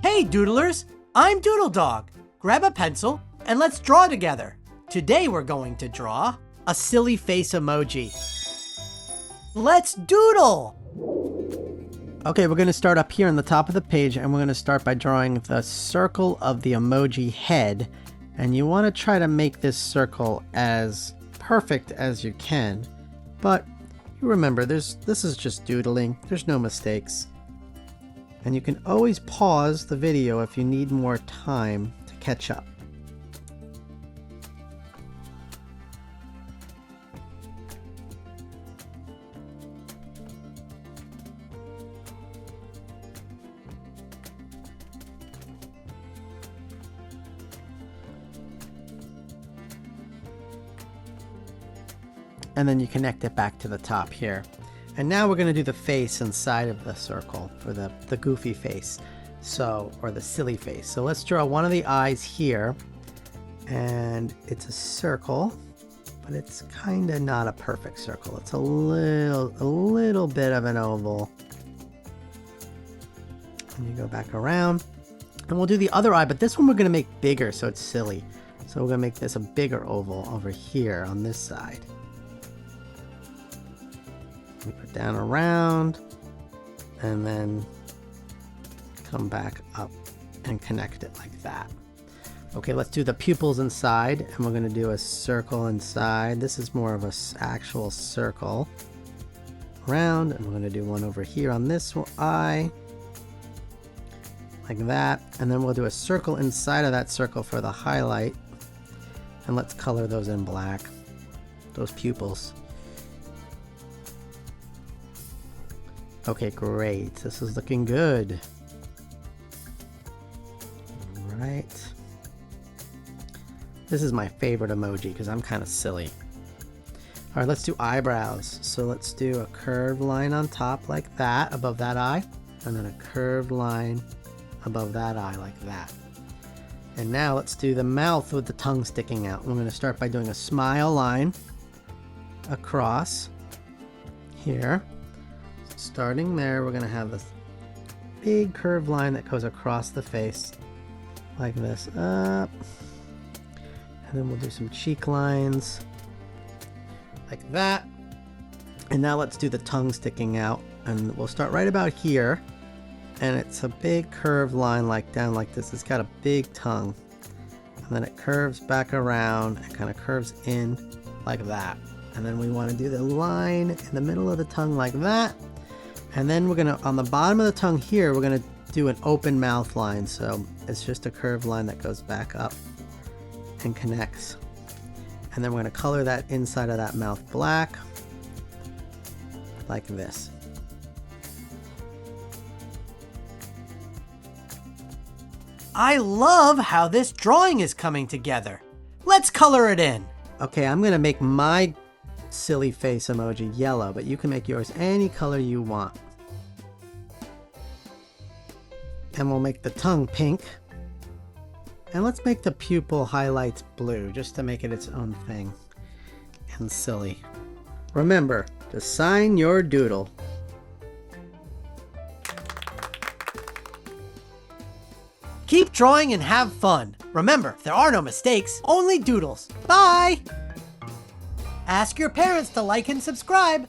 Hey doodlers, I'm Doodle Dog. Grab a pencil and let's draw together. Today we're going to draw a silly face emoji. Let's doodle! Okay, we're going to start up here on the top of the page, and we're going to start by drawing the circle of the emoji head. And you want to try to make this circle as perfect as you can. But you remember, this is just doodling. There's no mistakes. And you can always pause the video if you need more time to catch up. And then you connect it back to the top here. And now we're going to do the face inside of the circle for the goofy face, or the silly face. So let's draw one of the eyes here, and it's a circle, but it's kind of not a perfect circle. It's a little bit of an oval. And you go back around, and we'll do the other eye, but this one we're going to make bigger so it's silly. So we're going to make this a bigger oval over here on this side. We put down around and then come back up and connect it like that. Okay, let's do the pupils inside, and we're going to do a circle inside. This is more of an actual circle around, and we're going to do one over here on this eye like that, and then we'll do a circle inside of that circle for the highlight, and let's color those in black, those pupils. Okay, great. This is looking good. All right. This is my favorite emoji because I'm kind of silly. All right, let's do eyebrows. So let's do a curved line on top like that, above that eye, and then a curved line above that eye like that. And now let's do the mouth with the tongue sticking out. We're going to start by doing a smile line across here. Starting there, we're going to have this big curved line that goes across the face like this up, and then we'll do some cheek lines like that. And now let's do the tongue sticking out, and we'll start right about here, and it's a big curved line like down like this. It's got a big tongue, and then it curves back around and kind of curves in like that. And then we want to do the line in the middle of the tongue like that. And then we're gonna, on the bottom of the tongue here, we're gonna do an open mouth line. So it's just a curved line that goes back up and connects. And then we're gonna color that inside of that mouth black, like this. I love how this drawing is coming together. Let's color it in. Okay, I'm gonna make my silly face emoji yellow, but you can make yours any color you want. And we'll make the tongue pink, and let's make the pupil highlights blue just to make it its own thing and silly. Remember to sign your doodle. Keep drawing and have fun. Remember, there are no mistakes, only doodles. Bye! Ask your parents to like and subscribe.